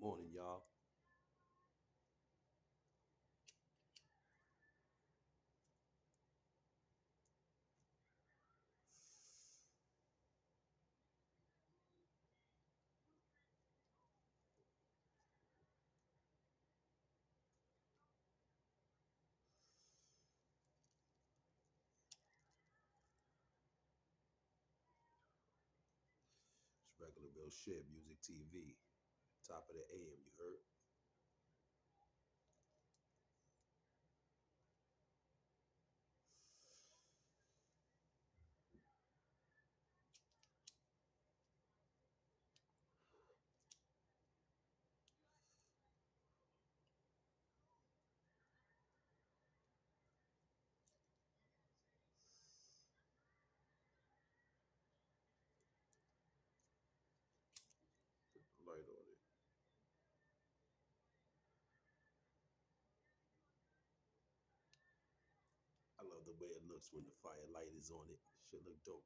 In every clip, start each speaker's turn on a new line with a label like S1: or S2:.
S1: Morning, y'all. It's regular Bill shit, Music TV. Top of the AM, you heard? Put the light on it. I love the way it looks when the fire light is on it. Shit look dope.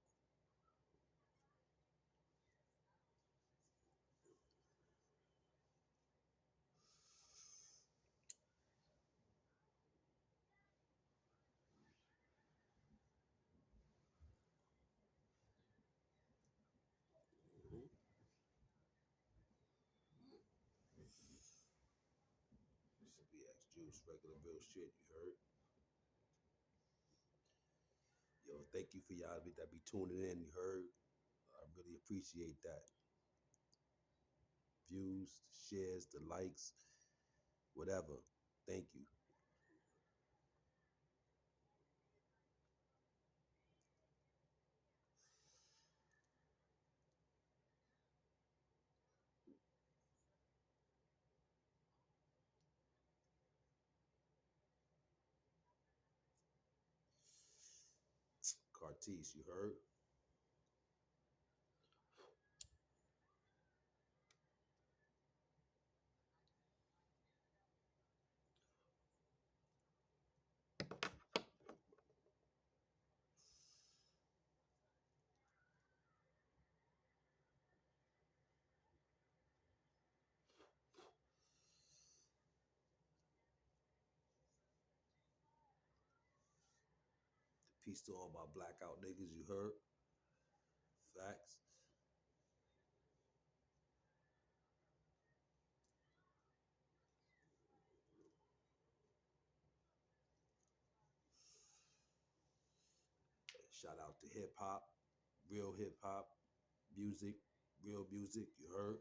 S1: Mm-hmm. This is BX Juice, regular Bill shit, you heard? Yo, thank you for y'all that be tuning in, you heard? I really appreciate that. Views, the shares, the likes, whatever. Thank you. Cartice, you heard? Peace to all my blackout niggas, you heard? Facts. Shout out to hip hop, real hip hop, music, real music, you heard?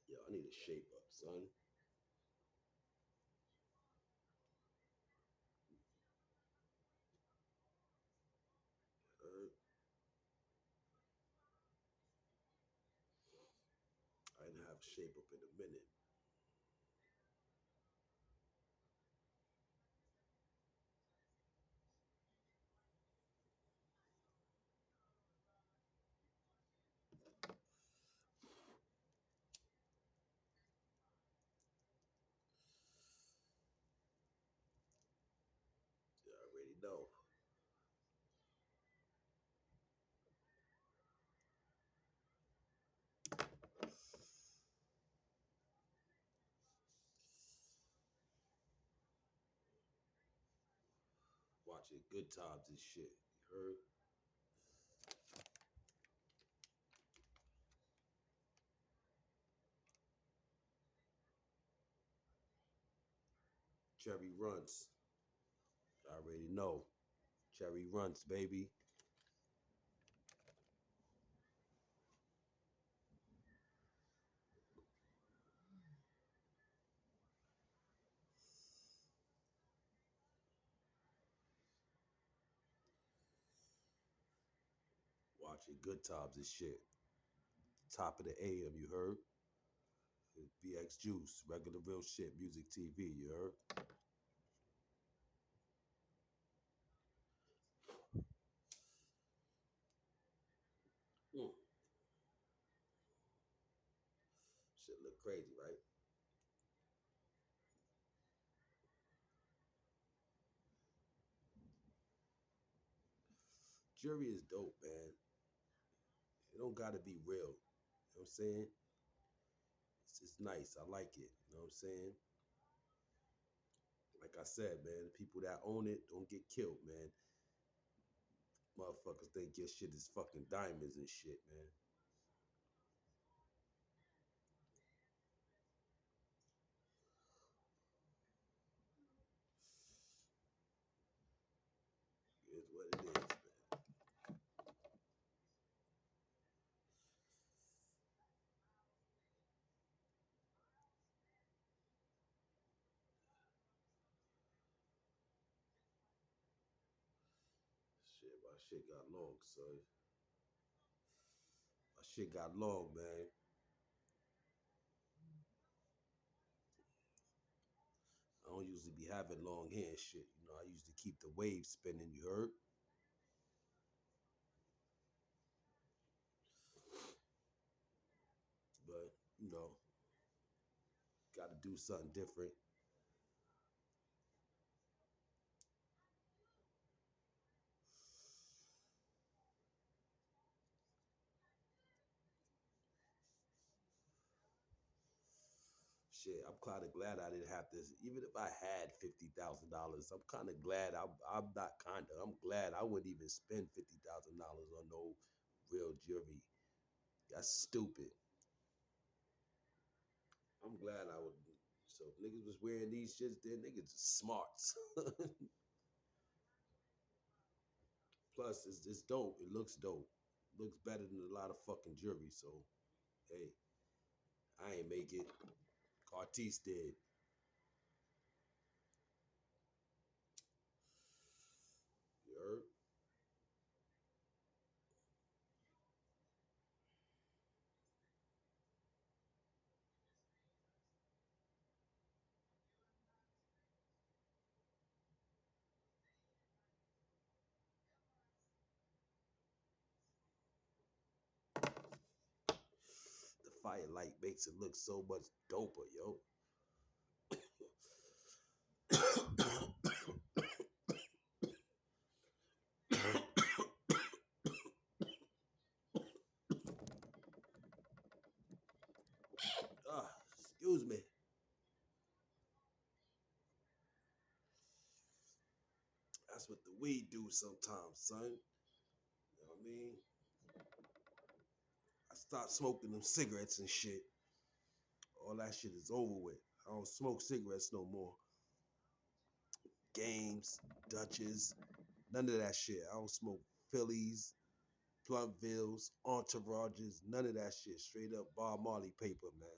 S1: Yo, I need to shape up, son. Heard? I didn't have shape up in a minute. Yeah, I already know. Watching Good Times and shit, you heard? Cherry Runs, I already know. Cherry Runs, baby. Watching Good Times and shit. Top of the AM, you heard? VX Juice, regular real shit, Music TV, you heard? Crazy, right? Jury is dope, man. It don't gotta be real. You know what I'm saying? It's nice. I like it. You know what I'm saying? Like I said, man, the people that own it don't get killed, man. Motherfuckers think your shit is fucking diamonds and shit, man. It's what it is, man. Shit, my shit got long, son. My shit got long, man. I don't usually be having long hair and shit. You know, I used to keep the waves spinning, you heard? But, you know, gotta do something different. Shit, I'm kind of glad I didn't have this. Even if I had $50,000, I'm kind of glad. I'm not kind of. I'm glad I wouldn't even spend $50,000 on no real jewelry. That's stupid. I'm glad I would. So if niggas was wearing these shits, then niggas is smarts. Plus, it's dope. It looks dope. Looks better than a lot of fucking jewelry. So hey, I ain't make it. Cartier did. You heard? The firelight makes it look so much doper, yo. Excuse me. That's what the weed do sometimes, son. You know what I mean? I stopped smoking them cigarettes and shit. All that shit is over with. I don't smoke cigarettes no more. Games, Dutches, none of that shit. I don't smoke Phillies, Plumpvilles, Entourages, none of that shit. Straight up Bob Marley paper, man.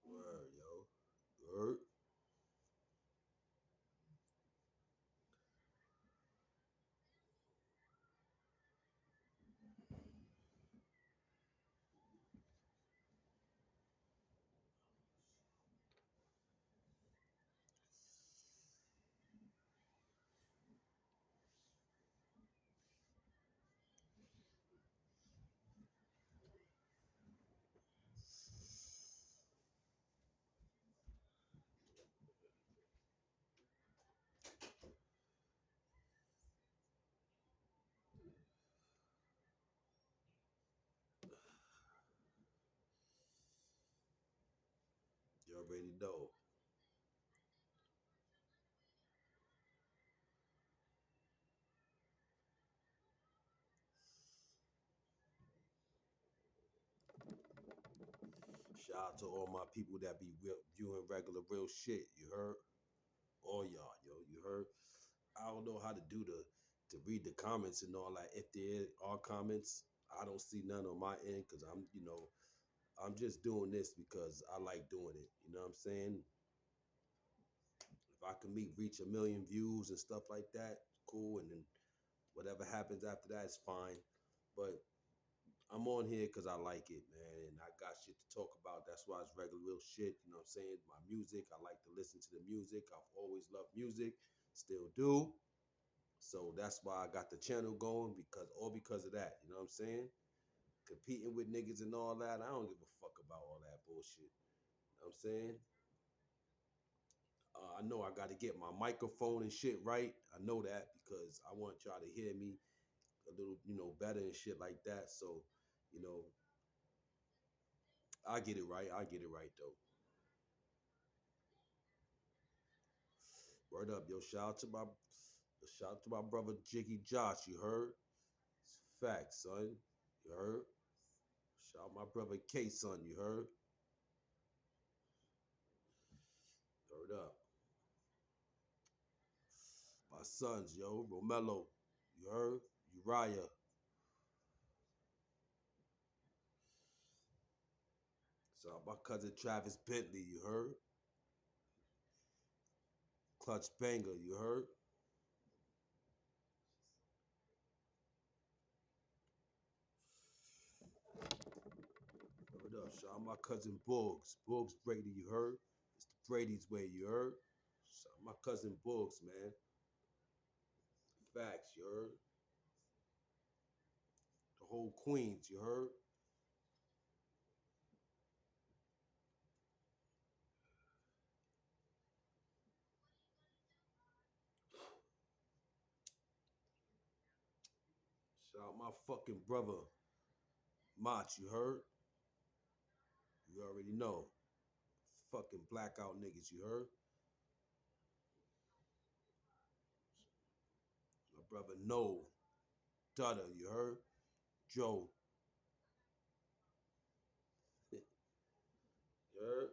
S1: Word, yo. Word. You already know. Shout out to all my people that be viewing regular real shit. You heard? All y'all, yo. You heard? I don't know how to do to read the comments and all that. If there are comments, I don't see none on my end because I'm just doing this because I like doing it. You know what I'm saying? If if I can reach 1 million views and stuff like that, cool. And then whatever happens after that is fine. But I'm on here because I like it, man, and I got shit to talk about. That's why it's regular real shit. You know what I'm saying? My music, I like to listen to the music. I've always loved music, still do. So that's why I got the channel going because of that. You know what I'm saying? Competing with niggas and all that. I don't give a fuck about all that bullshit. You know what I'm saying? I know I got to get my microphone and shit right. I know that because I want y'all to hear me a little, better and shit like that. So, you know, I get it right. I get it right though. Word up, yo! Shout out to my brother Jiggy Josh. You heard? It's facts, son. You heard? Shout out my brother K, son. You heard? Word up. My sons, yo, Romello. You heard? Uriah. Shout out my cousin Travis Bentley. You heard? Clutch Banger. You heard? Word up. Shout out my cousin Boggs. Boggs Brady. You heard? It's the Brady's way. You heard? Shout out my cousin Boggs, man. Facts. You heard? The whole Queens. You heard? Shout out my fucking brother Mach. You heard? You already know. Fucking blackout niggas, you heard? My brother Noel, Dutta, you heard? Joe, you heard?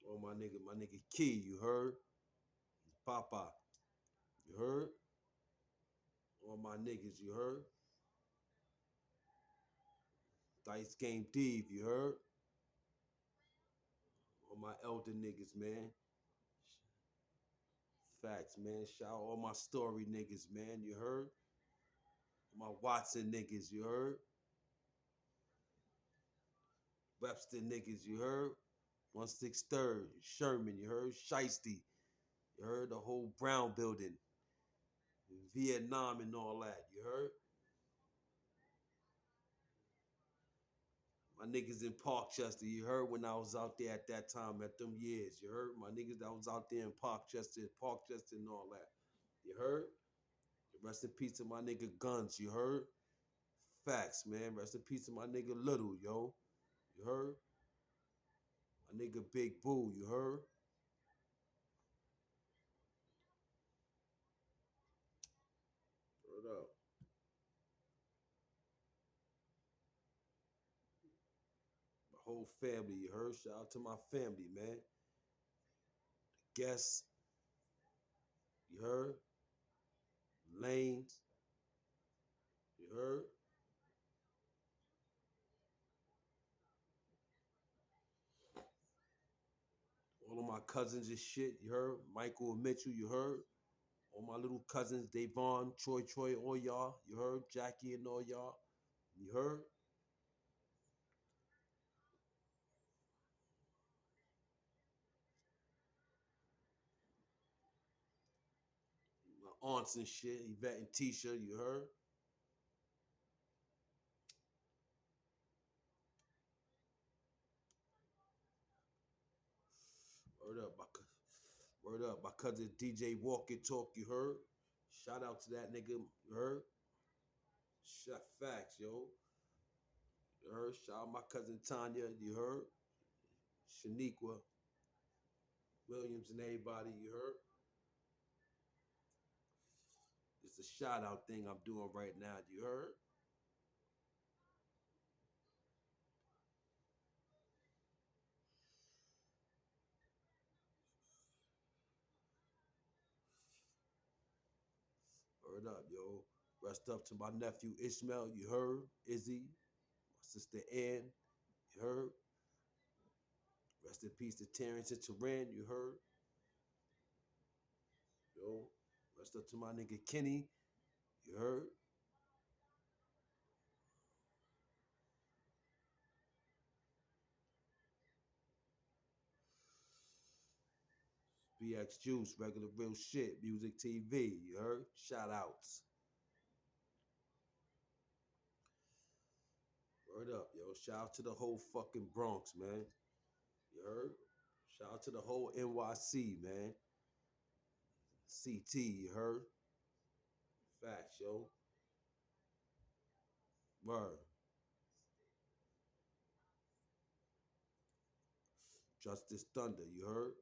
S1: Oh my nigga Key, you heard? Papa, you heard? All my niggas, you heard? Dice Game Dave, you heard? All my elder niggas, man. Facts, man. Shout out all my story niggas, man. You heard? All my Watson niggas, you heard? Webster niggas, you heard? 163rd, Sherman, you heard? Shiesty, you heard? The whole Brown building, Vietnam and all that, you heard? My niggas in Parkchester, you heard when I was out there at that time, at them years, you heard? My niggas that was out there in Parkchester and all that, you heard? Rest in peace to my nigga Guns, you heard? Facts, man. Rest in peace to my nigga Little, yo. You heard? My nigga Big Boo, you heard? Word up. My whole family, you heard? Shout out to my family, man. Guests, you heard? Lanes, you heard? All of my cousins and shit, you heard? Michael and Mitchell, you heard? All my little cousins, Davon, Troy, all y'all, you heard? Jackie and all y'all, you heard? My aunts and shit, Yvette and Tisha, you heard? Word up, word up. My cousin DJ Walk It Talk, you heard? Shout out to that nigga, you heard? Shot facts, yo. You heard? Shout out my cousin Tanya, you heard? Shaniqua, Williams, and everybody, you heard? It's a shout out thing I'm doing right now, you heard? Word up, yo. Rest up to my nephew Ishmael, you heard? Izzy, my sister Ann, you heard? Rest in peace to Terrence and Teran, you heard? Yo, rest up to my nigga Kenny. You heard? BX Juice, regular real shit, music TV. You heard? Shout outs. Word up, yo. Shout out to the whole fucking Bronx, man. You heard? Shout out to the whole NYC, man. CT, you heard? Facts, yo. Word. Justice Thunder, you heard?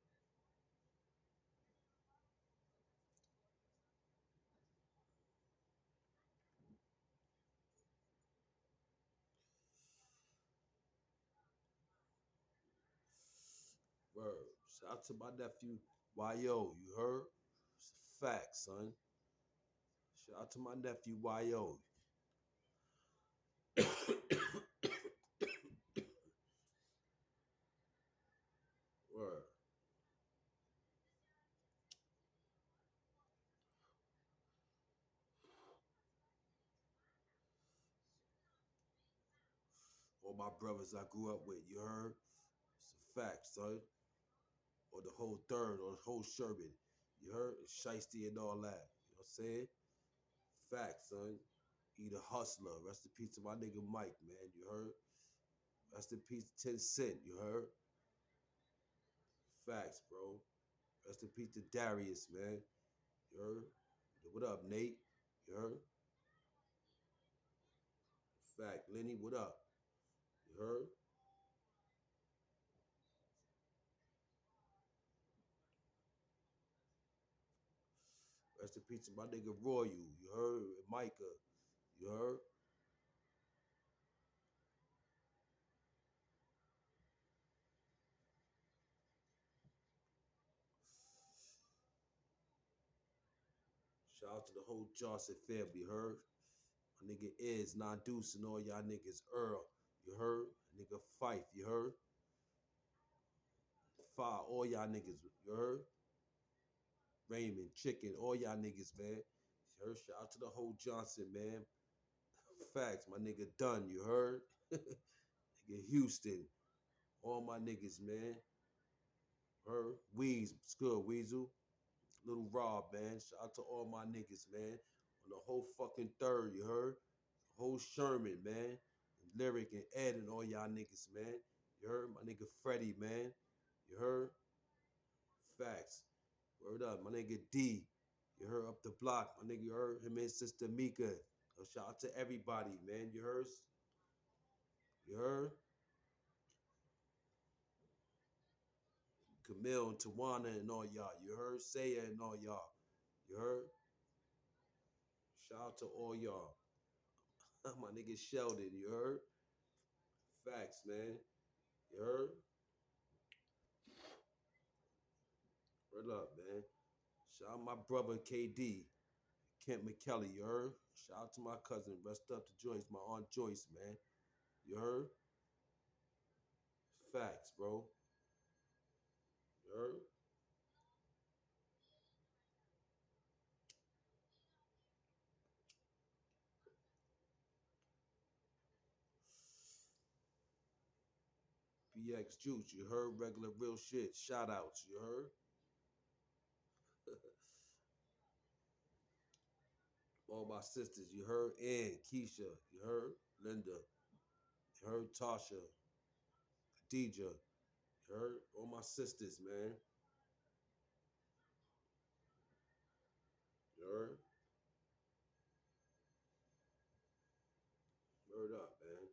S1: Word. Shout out to my nephew YO, you heard? Facts, son. Shout out to my nephew YO. Word. All my brothers I grew up with, you heard? It's a fact, son. Or the whole third, or the whole Sherman. You heard? Shiesty and all that. You know what I'm saying? Facts, son. He the hustler. Rest in peace to my nigga Mike, man. You heard? Rest in peace to 10 Cent. You heard? Facts, bro. Rest in peace to Darius, man. You heard? What up, Nate? You heard? Fact. Lenny, what up? You heard? Rest in peace to my nigga Royal. You heard? Micah. You heard? Shout out to the whole Johnson family. You heard? My nigga is non deuce and all y'all niggas Earl. You heard? Nigga Fife. You heard? Fire, all y'all niggas. You heard? Raymond, Chicken, all y'all niggas, man. You heard? Shout out to the whole Johnson, man. Facts, my nigga Dunn, you heard? Nigga Houston, all my niggas, man. Heard? Weez, what's good, Weasel? Little Rob, man. Shout out to all my niggas, man. On the whole fucking third, you heard? Whole Sherman, man. Lyric and Ed and all y'all niggas, man. You heard? My nigga Freddie, man. You heard? Facts. Word up, my nigga D. You heard up the block, my nigga. You heard him and sister Mika. So shout out to everybody, man. You heard? You heard? Camille and Tawana and all y'all. You heard? Saya and all y'all. You heard? Shout out to all y'all. My nigga Sheldon, you heard? Facts, man. You heard? Word up, man. Shout out my brother KD, Kent McKelly, you heard? Shout out to my cousin. Rest up to Joyce, my aunt Joyce, man. You heard? Facts, bro. You heard? BX Juice, you heard? Regular real shit. Shout outs, you heard? All my sisters, you heard? Ann, Keisha, you heard? Linda, you heard? Tasha, Khadija, you heard? All my sisters, man. You heard? Word up, man.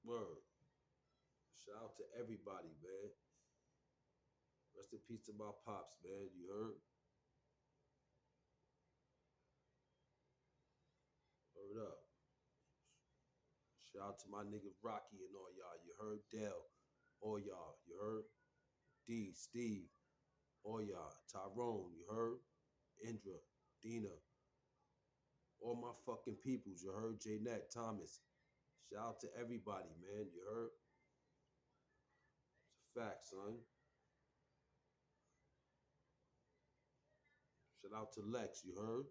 S1: Word. Shout out to everybody, man. Rest in peace to my pops, man. You heard? Word up. Shout out to my nigga Rocky and all y'all. You heard? Dell, all y'all. You heard? D, Steve, all y'all. Tyrone, you heard? Indra, Dina, All my fucking peoples, you heard? J-Net, Thomas. Shout out to everybody, man. You heard? It's a fact, son. Shout out to Lex, you heard?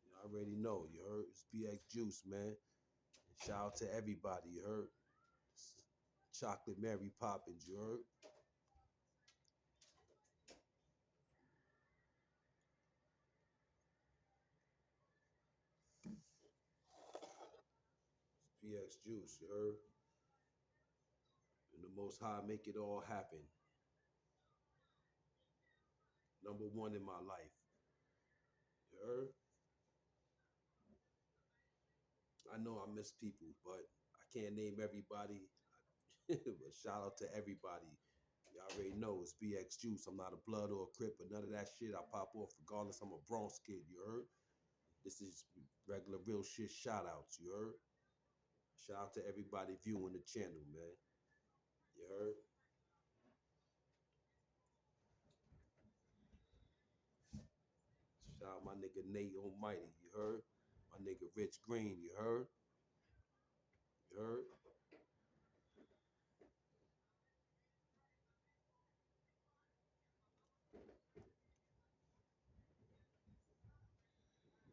S1: You already know, you heard? It's BX Juice, man. And shout out to everybody, you heard? Chocolate Mary Poppins, you heard? It's BX Juice, you heard? And the Most High make it all happen. Number one in my life, you heard? I know I miss people, but I can't name everybody. But shout out to everybody. You already know it's BX Juice. I'm not a blood or a crip or none of that shit. I pop off regardless. I'm a Bronx kid, you heard? This is regular real shit shout outs, you heard? Shout out to everybody viewing the channel, man. You heard? Shout out my nigga Nate Almighty, you heard? My nigga Rich Green, you heard? You heard?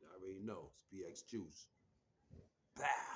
S1: You already know it's BX Juice. Bah!